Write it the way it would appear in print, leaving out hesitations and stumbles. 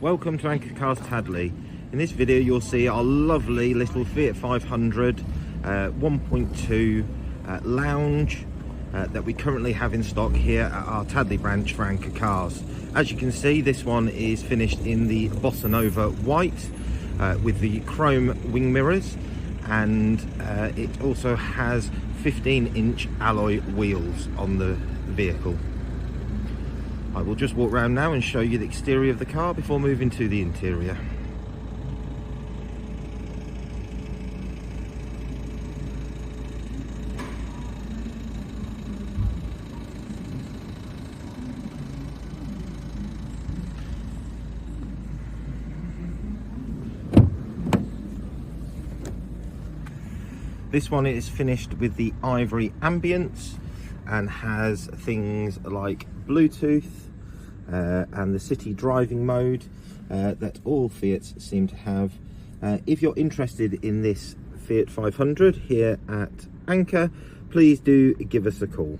Welcome to Anchor Cars Tadley. In this video you'll see our lovely little Fiat 500 1.2 lounge that we currently have in stock here at our Tadley branch for Anchor Cars. As you can see, this one is finished in the Bossa Nova white with the chrome wing mirrors, and it also has 15-inch alloy wheels on the vehicle. I will just walk around now and show you the exterior of the car before moving to the interior. This one is finished with the ivory ambience and has things like Bluetooth and the city driving mode that all Fiats seem to have. If you're interested in this Fiat 500 here at Anchor, please do give us a call.